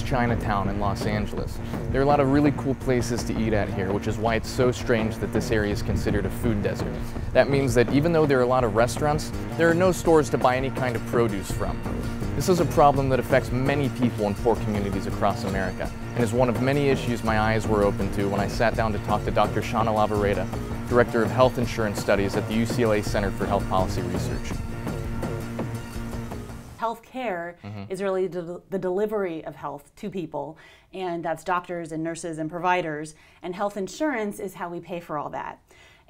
Chinatown in Los Angeles. There are a lot of really cool places to eat at here, which is why it's so strange that this area is considered a food desert. That means that even though there are a lot of restaurants, there are no stores to buy any kind of produce from. This is a problem that affects many people in poor communities across America, and is one of many issues my eyes were open to when I sat down to talk to Dr. Shauna Lavareda, Director of Health Insurance Studies at the UCLA Center for Health Policy Research. Healthcare is really the delivery of health to people, and that's doctors and nurses and providers, and health insurance is how we pay for all that.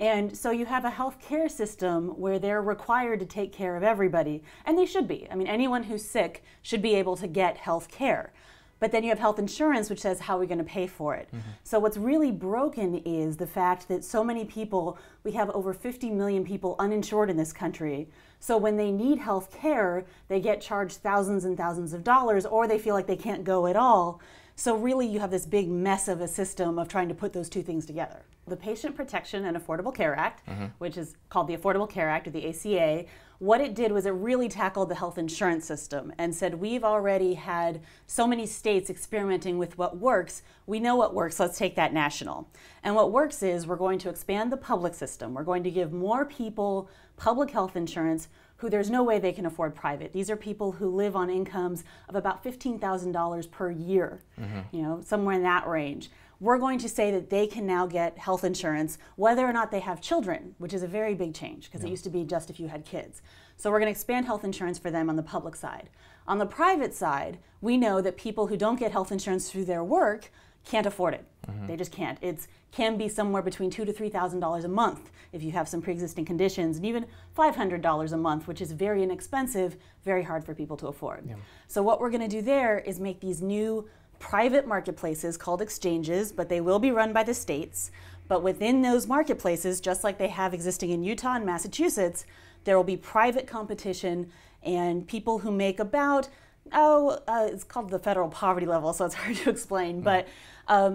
And so you have a healthcare system where they're required to take care of everybody, and they should be. I mean, anyone who's sick should be able to get health care. But then you have health insurance, which says how are we going to pay for it. So what's really broken is the fact that so many people, we have over 50 million people uninsured in this country. So when they need health care, they get charged thousands and thousands of dollars, or they feel like they can't go at all. So really you have this big mess of a system of trying to put those two things together. The Patient Protection and Affordable Care Act, which is called the Affordable Care Act, or the ACA, what it did was it really tackled the health insurance system and said, we've already had so many states experimenting with what works. We know what works, let's take that national. And what works is we're going to expand the public system. We're going to give more people public health insurance who there's no way they can afford private. These are people who live on incomes of about $15,000 per year, you know, somewhere in that range. We're going to say that they can now get health insurance whether or not they have children, which is a very big change because it used to be just if you had kids. So we're going to expand health insurance for them on the public side. On the private side, we know that people who don't get health insurance through their work can't afford it. They just can't. It can be somewhere between $2,000 to $3,000 a month if you have some pre-existing conditions, and even $500 a month, which is very inexpensive, very hard for people to afford. So what we're going to do there is make these new private marketplaces called exchanges, but they will be run by the states. But within those marketplaces, just like they have existing in Utah and Massachusetts, there will be private competition, and people who make about, it's called the federal poverty level, so it's hard to explain, but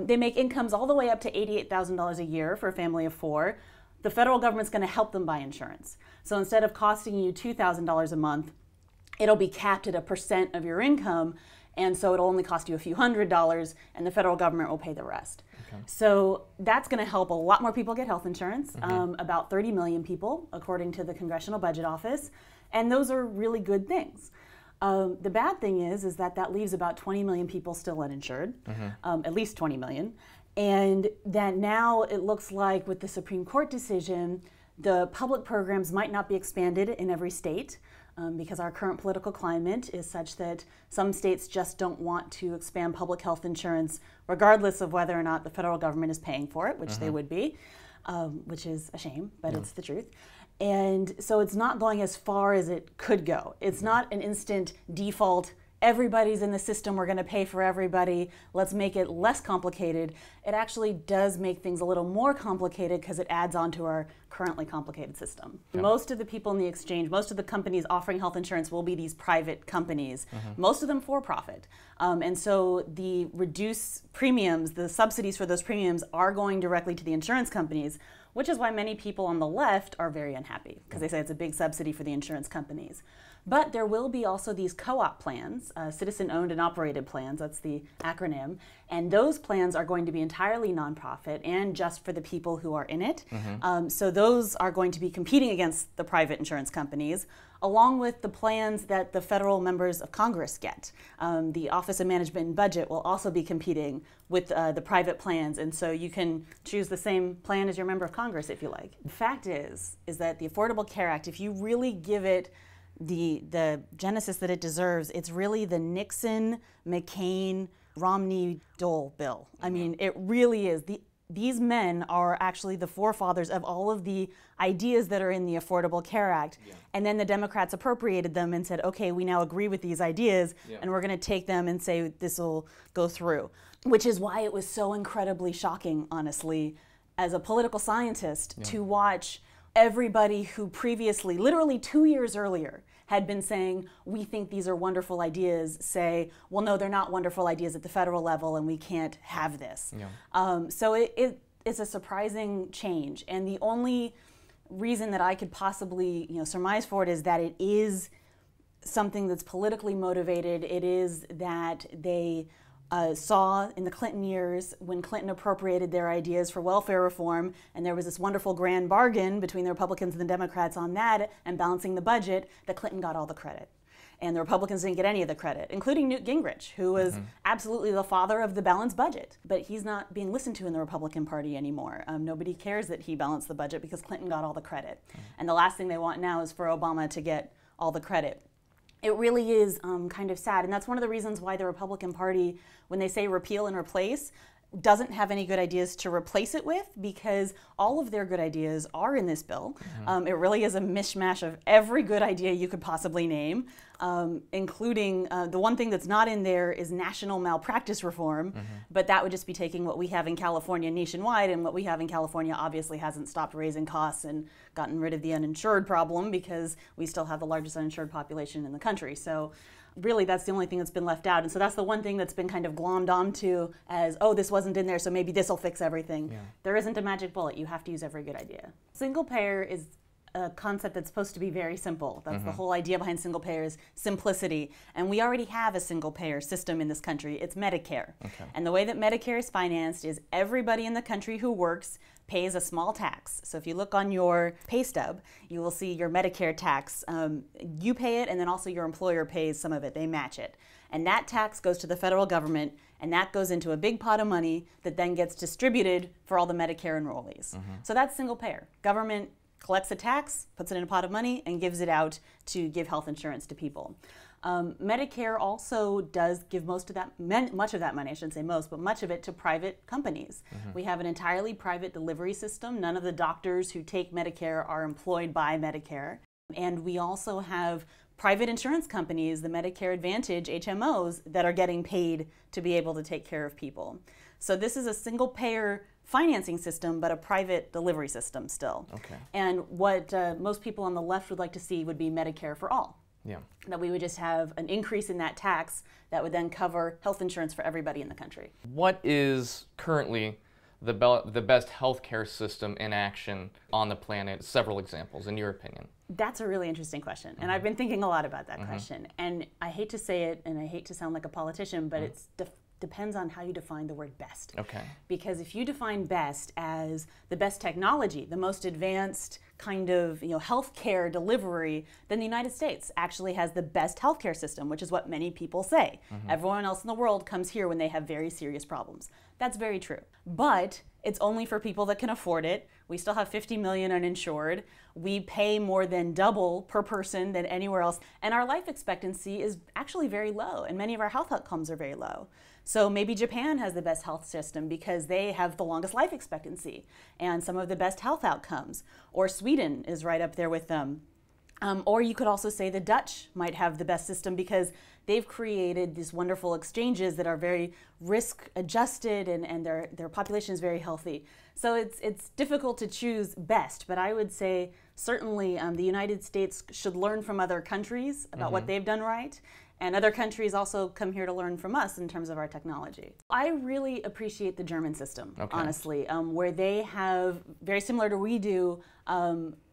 they make incomes all the way up to $88,000 a year for a family of four. The federal government's going to help them buy insurance. So instead of costing you $2,000 a month, it'll be capped at 1% of your income, and so it'll only cost you a few $100s, and the federal government will pay the rest. So that's going to help a lot more people get health insurance, about 30 million people, according to the Congressional Budget Office, and those are really good things. The bad thing is that that leaves about 20 million people still uninsured, at least 20 million, and that now it looks like with the Supreme Court decision, the public programs might not be expanded in every state. Because our current political climate is such that some states just don't want to expand public health insurance regardless of whether or not the federal government is paying for it, which they would be, which is a shame, but it's the truth. And so it's not going as far as it could go. It's not an instant default, everybody's in the system, we're going to pay for everybody, let's make it less complicated. It actually does make things a little more complicated because it adds on to our currently complicated system. Most of the people in the exchange, most of the companies offering health insurance will be these private companies, most of them for profit. And so the reduced premiums, the subsidies for those premiums are going directly to the insurance companies, which is why many people on the left are very unhappy because they say it's a big subsidy for the insurance companies. But there will be also these co-op plans, citizen-owned and operated plans, that's the acronym, and those plans are going to be entirely nonprofit and just for the people who are in it. So those are going to be competing against the private insurance companies, along with the plans that the federal members of Congress get. The Office of Management and Budget will also be competing with the private plans, and so you can choose the same plan as your member of Congress if you like. The fact is that the Affordable Care Act, if you really give it the genesis that it deserves, it's really the Nixon, McCain, Romney, Dole bill. I mean, it really is. These men are actually the forefathers of all of the ideas that are in the Affordable Care Act. And then the Democrats appropriated them and said, okay, we now agree with these ideas, and we're going to take them and say this will go through. Which is why it was so incredibly shocking, honestly, as a political scientist, to watch everybody who previously, literally 2 years earlier, had been saying, we think these are wonderful ideas, say, well, no, they're not wonderful ideas at the federal level and we can't have this. So it's a surprising change. And the only reason that I could possibly surmise for it is that it is something that's politically motivated. It is that they saw in the Clinton years when Clinton appropriated their ideas for welfare reform, and there was this wonderful grand bargain between the Republicans and the Democrats on that and balancing the budget, that Clinton got all the credit. And the Republicans didn't get any of the credit, including Newt Gingrich, who was absolutely the father of the balanced budget. But he's not being listened to in the Republican Party anymore. Nobody cares that he balanced the budget because Clinton got all the credit. And the last thing they want now is for Obama to get all the credit. It really is kind of sad. And that's one of the reasons why the Republican Party, when they say repeal and replace, doesn't have any good ideas to replace it with, because all of their good ideas are in this bill. It really is a mishmash of every good idea you could possibly name, including the one thing that's not in there is national malpractice reform, but that would just be taking what we have in California nationwide, and what we have in California obviously hasn't stopped raising costs and gotten rid of the uninsured problem, because we still have the largest uninsured population in the country. So really, that's the only thing that's been left out. And so that's the one thing that's been kind of glommed onto as, oh, this wasn't in there, so maybe this will fix everything. There isn't a magic bullet. You have to use every good idea. Single payer is a concept that's supposed to be very simple. That's the whole idea behind single payer, is simplicity. And we already have a single payer system in this country. It's Medicare. And the way that Medicare is financed is everybody in the country who works pays a small tax. So if you look on your pay stub, you will see your Medicare tax. You pay it, and then also your employer pays some of it. They match it. And that tax goes to the federal government, and that goes into a big pot of money that then gets distributed for all the Medicare enrollees. So that's single payer. Government collects a tax, puts it in a pot of money, and gives it out to give health insurance to people. Medicare also does give much of that money, I shouldn't say most, but much of it to private companies. We have an entirely private delivery system. None of the doctors who take Medicare are employed by Medicare. And we also have private insurance companies, the Medicare Advantage, HMOs, that are getting paid to be able to take care of people. So this is a single payer financing system, but a private delivery system still. And what most people on the left would like to see would be Medicare for all. That we would just have an increase in that tax that would then cover health insurance for everybody in the country. What is currently the best healthcare system in action on the planet? Several examples, in your opinion. That's a really interesting question, and I've been thinking a lot about that question. And I hate to say it, and I hate to sound like a politician, but it depends on how you define the word best. Because if you define best as the best technology, the most advanced kind of healthcare delivery, then the United States actually has the best healthcare system, which is what many people say. Everyone else in the world comes here when they have very serious problems. That's very true. But it's only for people that can afford it. We still have 50 million uninsured. We pay more than double per person than anywhere else. And our life expectancy is actually very low, and many of our health outcomes are very low. So maybe Japan has the best health system because they have the longest life expectancy and some of the best health outcomes. Or Sweden is right up there with them. Or you could also say the Dutch might have the best system because they've created these wonderful exchanges that are very risk adjusted, and their population is very healthy. So it's difficult to choose best, but I would say certainly the United States should learn from other countries about what they've done right. And other countries also come here to learn from us in terms of our technology. I really appreciate the German system, honestly, where they have, very similar to we do,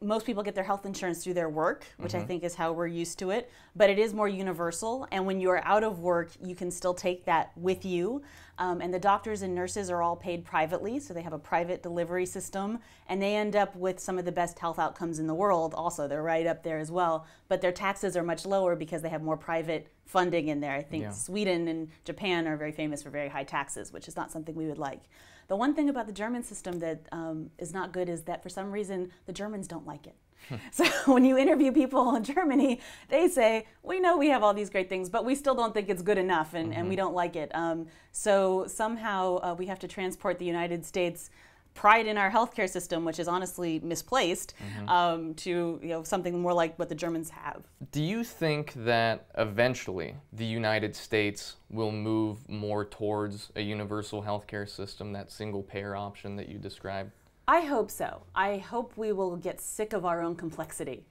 most people get their health insurance through their work, which I think is how we're used to it, but it is more universal. And when you're out of work, you can still take that with you. And the doctors and nurses are all paid privately, so they have a private delivery system, and they end up with some of the best health outcomes in the world also. They're right up there as well, but their taxes are much lower because they have more private funding in there. I think Sweden and Japan are very famous for very high taxes, which is not something we would like. The one thing about the German system that is not good is that for some reason the Germans don't like it. So when you interview people in Germany, they say, we know we have all these great things, but we still don't think it's good enough, and we don't like it. So somehow we have to transport the United States pride in our healthcare system, which is honestly misplaced, to something more like what the Germans have. Do you think that eventually the United States will move more towards a universal healthcare system, that single-payer option that you described? I hope so. I hope we will get sick of our own complexity.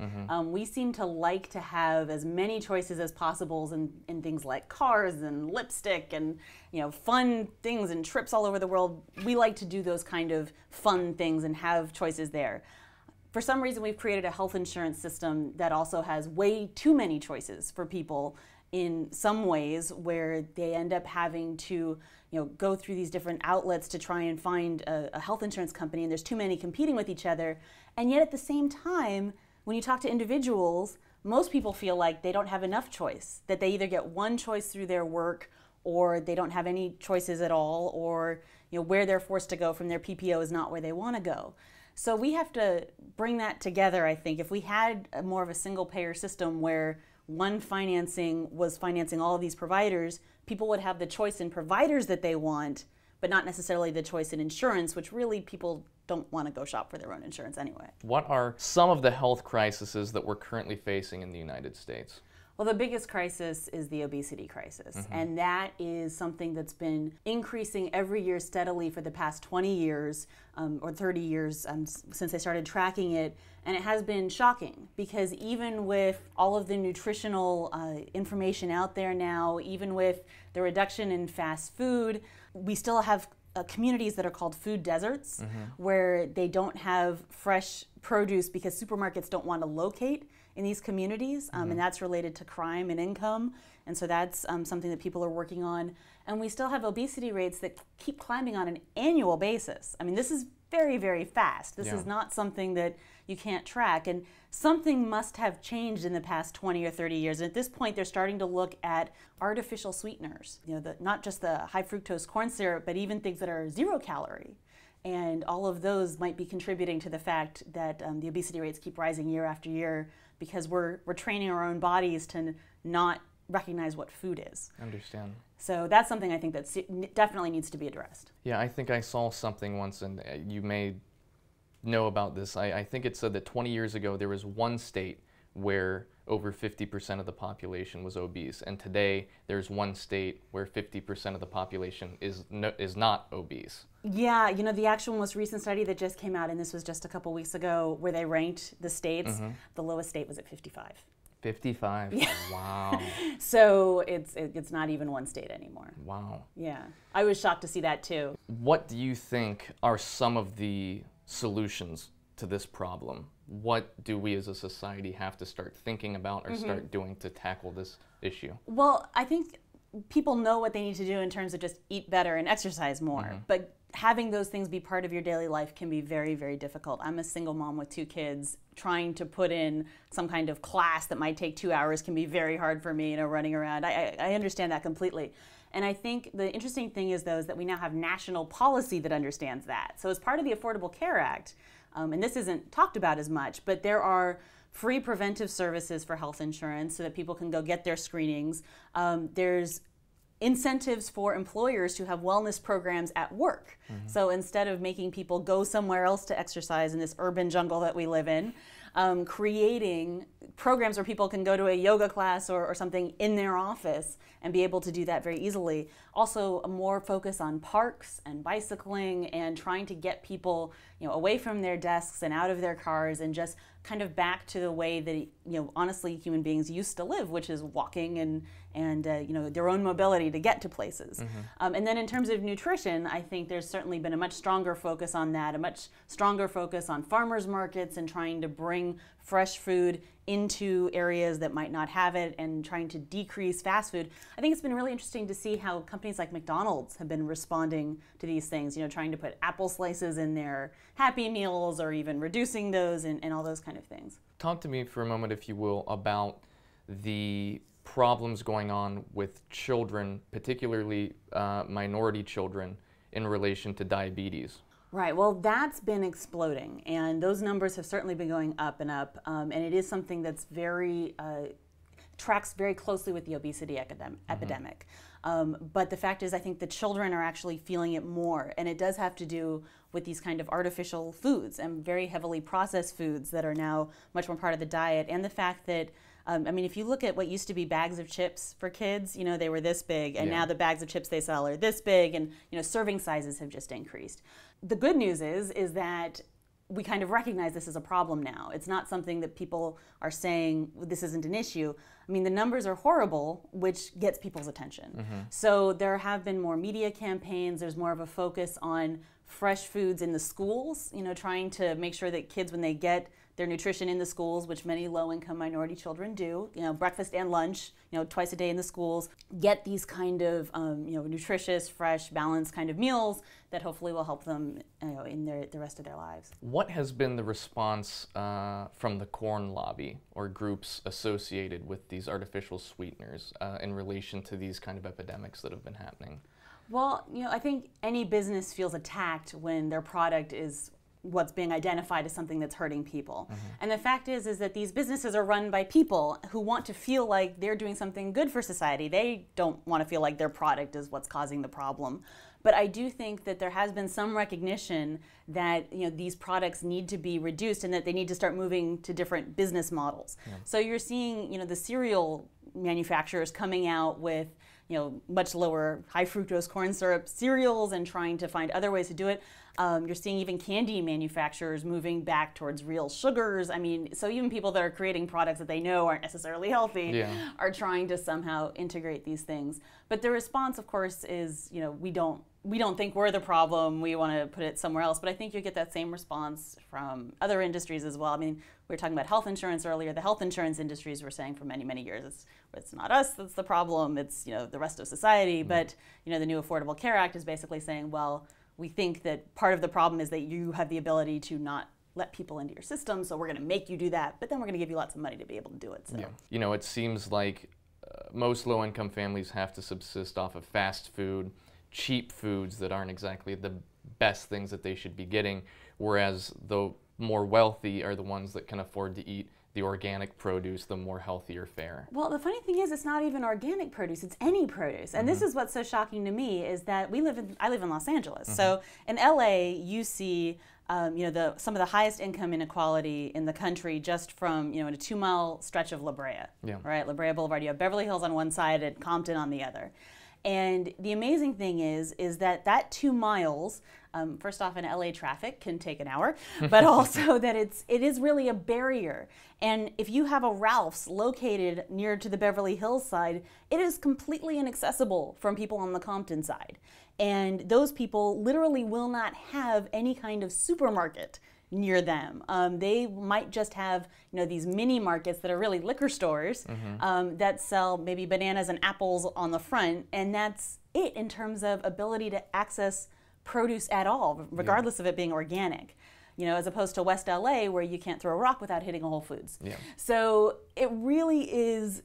We seem to like to have as many choices as possible in things like cars and lipstick and fun things and trips all over the world. We like to do those kind of fun things and have choices there. For some reason, we've created a health insurance system that also has way too many choices for people, in some ways where they end up having to go through these different outlets to try and find a health insurance company, and there's too many competing with each other. And yet at the same time, when you talk to individuals, most people feel like they don't have enough choice, that they either get one choice through their work or they don't have any choices at all, or where they're forced to go from their PPO is not where they want to go. So we have to bring that together, I think. If we had more of a single payer system where one financing was financing all of these providers, people would have the choice in providers that they want, but not necessarily the choice in insurance, which really people don't want to go shop for their own insurance anyway. What are some of the health crises that we're currently facing in the United States? Well, the biggest crisis is the obesity crisis, and that is something that's been increasing every year steadily for the past 20 years or 30 years since I started tracking it, and it has been shocking because even with all of the nutritional information out there now, even with the reduction in fast food, we still have communities that are called food deserts, where they don't have fresh produce because supermarkets don't want to locate in these communities, and that's related to crime and income, and so that's something that people are working on. And we still have obesity rates that keep climbing on an annual basis. I mean, this is very, very fast. This is not something that you can't track, and something must have changed in the past 20 or 30 years. And at this point, they're starting to look at artificial sweeteners, not just the high fructose corn syrup, but even things that are 0 calorie. And all of those might be contributing to the fact that the obesity rates keep rising year after year, because we're training our own bodies to not recognize what food is. Understand. So that's something I think that definitely needs to be addressed. Yeah, I think I saw something once, and you may know about this. I think it said that 20 years ago there was one state where over 50% of the population was obese, and today there's one state where 50% of the population is not obese. Yeah, the actual most recent study that just came out, and this was just a couple weeks ago, where they ranked the states, the lowest state was at 55. 55? Yeah. Wow. So it's not even one state anymore. Wow. Yeah, I was shocked to see that too. What do you think are some of the solutions to this problem? What do we as a society have to start thinking about or start doing to tackle this issue? Well, I think people know what they need to do in terms of just eat better and exercise more, but having those things be part of your daily life can be very, very difficult. I'm a single mom with 2 kids. Trying to put in some kind of class that might take 2 hours can be very hard for me, running around. I understand that completely. And I think the interesting thing is, though, is that we now have national policy that understands that. So as part of the Affordable Care Act, and this isn't talked about as much, but there are free preventive services for health insurance so that people can go get their screenings. There's incentives for employers to have wellness programs at work. So instead of making people go somewhere else to exercise in this urban jungle that we live in, creating programs where people can go to a yoga class or something in their office and be able to do that very easily. Also, a more focus on parks and bicycling and trying to get people away from their desks and out of their cars and just kind of back to the way that honestly human beings used to live, which is walking and their own mobility to get to places. And then in terms of nutrition, I think there's certainly been a much stronger focus on that, a much stronger focus on farmers markets and trying to bring fresh food into areas that might not have it and trying to decrease fast food. I think it's been really interesting to see how companies like McDonald's have been responding to these things, trying to put apple slices in their Happy Meals or even reducing those and all those kind of things. Talk to me for a moment, if you will, about the problems going on with children, particularly minority children, in relation to diabetes. Right, well, that's been exploding, and those numbers have certainly been going up and up, and it is something that's tracks very closely with the obesity epidemic. But the fact is, I think the children are actually feeling it more, and it does have to do with these kind of artificial foods and very heavily processed foods that are now much more part of the diet, and the fact that if you look at what used to be bags of chips for kids, they were this big, and now the bags of chips they sell are this big, and serving sizes have just increased. The good news is that we kind of recognize this as a problem now. It's not something that people are saying this isn't an issue. The numbers are horrible, which gets people's attention. So there have been more media campaigns. There's more of a focus on fresh foods in the schools, trying to make sure that kids, when they get their nutrition in the schools, which many low-income minority children do, breakfast and lunch, twice a day in the schools, get these kind of, nutritious, fresh, balanced kind of meals that hopefully will help them, in the rest of their lives. What has been the response from the corn lobby or groups associated with these artificial sweeteners in relation to these kind of epidemics that have been happening? Well, I think any business feels attacked when their product is what's being identified as something that's hurting people. And the fact is that these businesses are run by people who want to feel like they're doing something good for society. They don't want to feel like their product is what's causing the problem. But I do think that there has been some recognition that these products need to be reduced and that they need to start moving to different business models. So you're seeing the cereal manufacturers coming out with much lower high fructose corn syrup cereals and trying to find other ways to do it. You're seeing even candy manufacturers moving back towards real sugars. I mean, so even people that are creating products that they know aren't necessarily healthy are trying to somehow integrate these things. But the response, of course, is we don't think we're the problem. We want to put it somewhere else. But I think you get that same response from other industries as well. I mean, we were talking about health insurance earlier. The health insurance industries were saying for many, many years, it's not us that's the problem. It's the rest of society. But the new Affordable Care Act is basically saying, well, we think that part of the problem is that you have the ability to not let people into your system, so we're going to make you do that, but then we're going to give you lots of money to be able to do it. So. Yeah. It seems like most low-income families have to subsist off of fast food, cheap foods that aren't exactly the best things that they should be getting, whereas the more wealthy are the ones that can afford to eat the organic produce, the more healthier fare. Well, the funny thing is it's not even organic produce, it's any produce. And this is what's so shocking to me is that I live in Los Angeles. So in LA, you see some of the highest income inequality in the country just from in a 2-mile stretch of La Brea. Right? La Brea Boulevard, you have Beverly Hills on one side and Compton on the other. And the amazing thing is that 2 miles, first off, in LA traffic can take an hour, but also that it is really a barrier. And if you have a Ralph's located near to the Beverly Hills side, it is completely inaccessible from people on the Compton side. And those people literally will not have any kind of supermarket near them. They might just have these mini markets that are really liquor stores that sell maybe bananas and apples on the front, and that's it in terms of ability to access produce at all, regardless of it being organic. As opposed to West LA where you can't throw a rock without hitting a Whole Foods. So it really is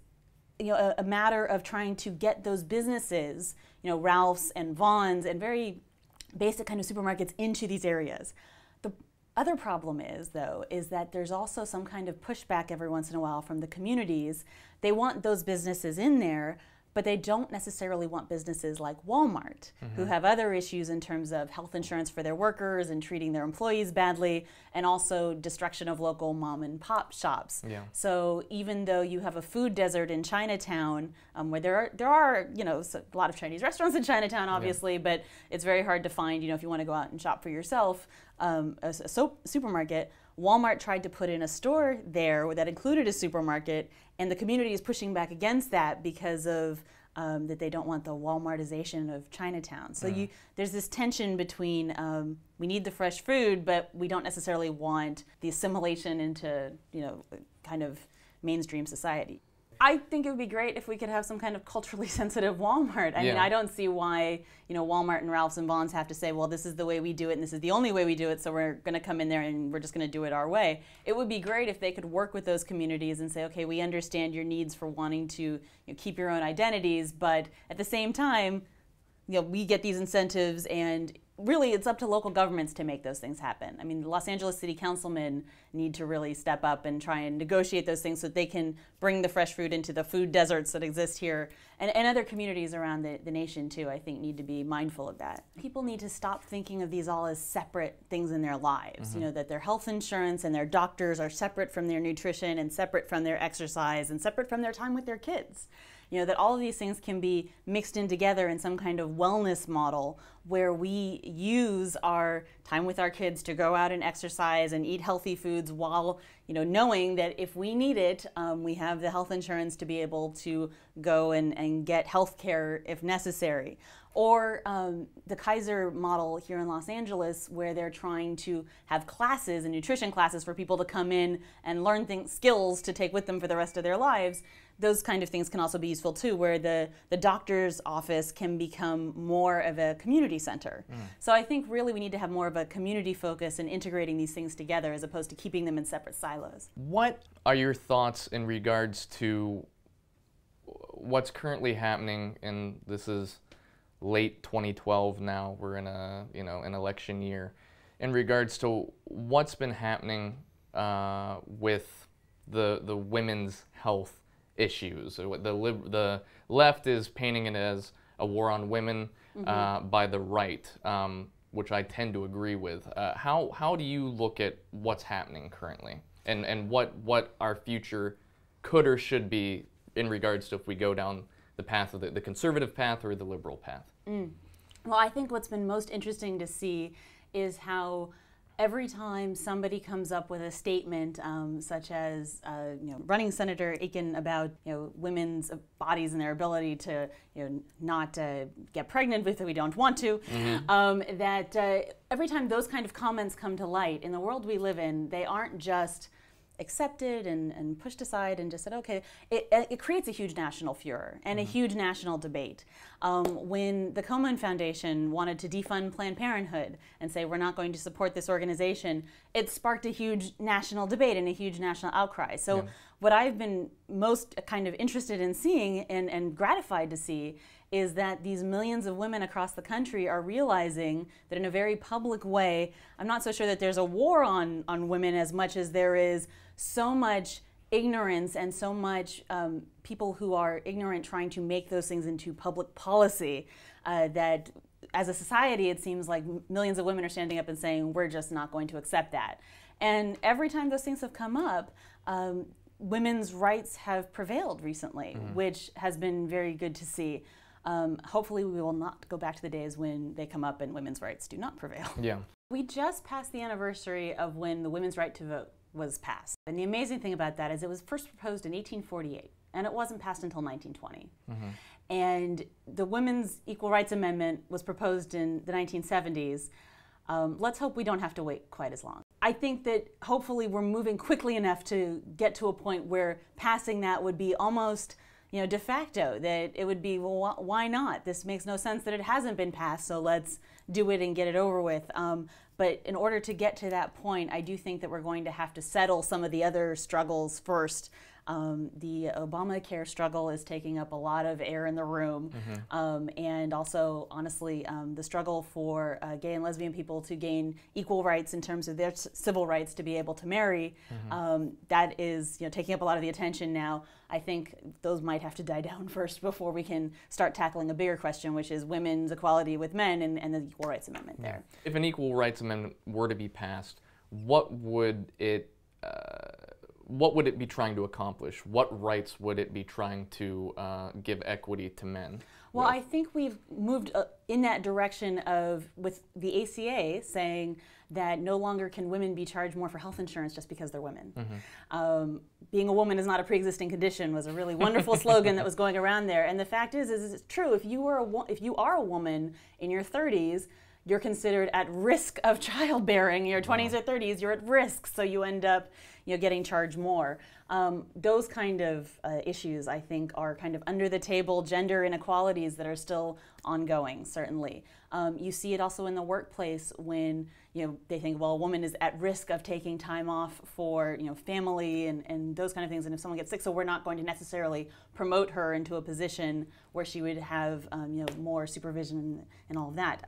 a matter of trying to get those businesses, Ralph's and Vons and very basic kind of supermarkets into these areas. The other problem is that there's also some kind of pushback every once in a while from the communities. They want those businesses in there, but they don't necessarily want businesses like Walmart, who have other issues in terms of health insurance for their workers and treating their employees badly, and also destruction of local mom and pop shops. So even though you have a food desert in Chinatown, where there are a lot of Chinese restaurants in Chinatown, obviously, but it's very hard to find, if you want to go out and shop for yourself, a supermarket. Walmart tried to put in a store there that included a supermarket, and the community is pushing back against that because of that they don't want the Walmartization of Chinatown. So there's this tension between we need the fresh food, but we don't necessarily want the assimilation into kind of mainstream society. I think it would be great if we could have some kind of culturally sensitive Walmart. I mean, I don't see why, Walmart and Ralph's and Vons have to say, well, this is the way we do it and this is the only way we do it, so we're going to come in there and we're just going to do it our way. It would be great if they could work with those communities and say, okay, we understand your needs for wanting to keep your own identities, but at the same time, we get these incentives, and really it's up to local governments to make those things happen. I mean, the Los Angeles City Councilmen need to really step up and try and negotiate those things so that they can bring the fresh food into the food deserts that exist here. And other communities around the nation, too, I think need to be mindful of that. People need to stop thinking of these all as separate things in their lives, that their health insurance and their doctors are separate from their nutrition and separate from their exercise and separate from their time with their kids. that all of these things can be mixed in together in some kind of wellness model where we use our time with our kids to go out and exercise and eat healthy foods while, knowing that if we need it, we have the health insurance to be able to go and get health care if necessary. Or the Kaiser model here in Los Angeles, where they're trying to have classes and nutrition classes for people to come in and learn skills to take with them for the rest of their lives. Those kind of things can also be useful too, where the doctor's office can become more of a community center. So I think really we need to have more of a community focus in integrating these things together as opposed to keeping them in separate silos. What are your thoughts in regards to what's currently happening, and this is late 2012 now, we're in an election year, in regards to what's been happening with the women's health issues? The left is painting it as a war on women by the right, which I tend to agree with. How do you look at what's happening currently, and what our future could or should be in regards to if we go down the path of the conservative path or the liberal path? Well, I think what's been most interesting to see is how every time somebody comes up with a statement, such as running Senator Akin about women's bodies and their ability to not get pregnant if we don't want to, that every time those kind of comments come to light in the world we live in, they aren't just accepted and pushed aside and just said, okay, it creates a huge national furor and a huge national debate. When the Komen Foundation wanted to defund Planned Parenthood and say we're not going to support this organization, it sparked a huge national debate and a huge national outcry. So what I've been most kind of interested in seeing and gratified to see is that these millions of women across the country are realizing that in a very public way, I'm not so sure that there's a war on women as much as there is so much ignorance and so much people who are ignorant trying to make those things into public policy that as a society, it seems like millions of women are standing up and saying, we're just not going to accept that. And every time those things have come up, women's rights have prevailed recently, which has been very good to see. Hopefully we will not go back to the days when they come up and women's rights do not prevail. Yeah. We just passed the anniversary of when the women's right to vote was passed. And the amazing thing about that is it was first proposed in 1848, and it wasn't passed until 1920. And the Women's Equal Rights Amendment was proposed in the 1970s. Let's hope we don't have to wait quite as long. I think that hopefully we're moving quickly enough to get to a point where passing that would be almost de facto, that it would be, well, why not? This makes no sense that it hasn't been passed, so let's do it and get it over with. But in order to get to that point, I do think that we're going to have to settle some of the other struggles first. The Obamacare struggle is taking up a lot of air in the room. And also, honestly, the struggle for gay and lesbian people to gain equal rights in terms of their civil rights to be able to marry, that is taking up a lot of the attention now. I think those might have to die down first before we can start tackling a bigger question, which is women's equality with men and the Equal Rights Amendment there. If an Equal Rights Amendment were to be passed, what would it be trying to accomplish? What rights would it be trying to give equity to men? Well, I think we've moved in that direction with the ACA saying that no longer can women be charged more for health insurance just because they're women. Being a woman is not a pre-existing condition was a really wonderful slogan that was going around there. And the fact is it's true. If you are a woman in your 30s, you're considered at risk of childbearing. In your 20s or 30s, you're at risk, so you end up getting charged more. Those kind of issues, I think, are kind of under the table gender inequalities that are still ongoing, certainly. You see it also in the workplace when they think, well, a woman is at risk of taking time off for family and those kind of things, and if someone gets sick, so we're not going to necessarily promote her into a position where she would have more supervision and all of that.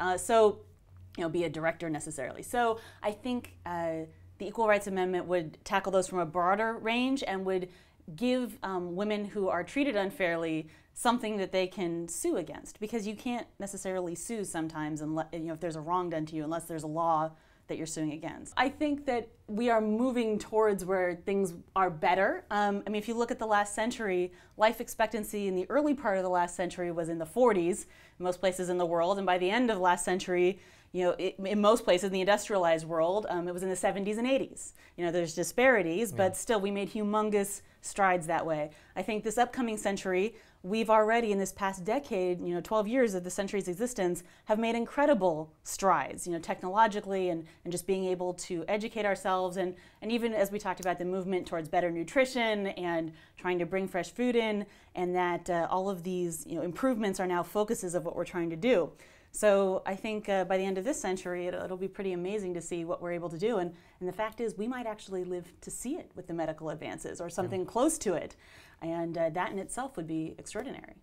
Be a director necessarily. So I think the Equal Rights Amendment would tackle those from a broader range and would give women who are treated unfairly something that they can sue against, because you can't necessarily sue sometimes unless, if there's a wrong done to you unless there's a law that you're suing against. I think that we are moving towards where things are better. I mean, if you look at the last century, life expectancy in the early part of the last century was in the 40s in most places in the world, and by the end of last century, in most places in the industrialized world, it was in the 70s and 80s. There's disparities, but still we made humongous strides that way. I think this upcoming century, we've already in this past decade, 12 years of the century's existence, have made incredible strides, technologically and just being able to educate ourselves and even as we talked about the movement towards better nutrition and trying to bring fresh food in, and that all of these improvements are now focuses of what we're trying to do. So I think by the end of this century, it'll be pretty amazing to see what we're able to do. And the fact is, we might actually live to see it with the medical advances or something close to it. And that in itself would be extraordinary.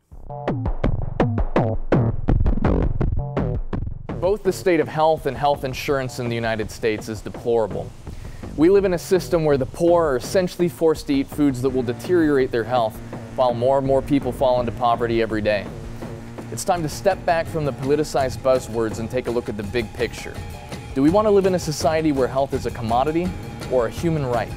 Both the state of health and health insurance in the United States is deplorable. We live in a system where the poor are essentially forced to eat foods that will deteriorate their health, while more and more people fall into poverty every day. It's time to step back from the politicized buzzwords and take a look at the big picture. Do we want to live in a society where health is a commodity or a human right?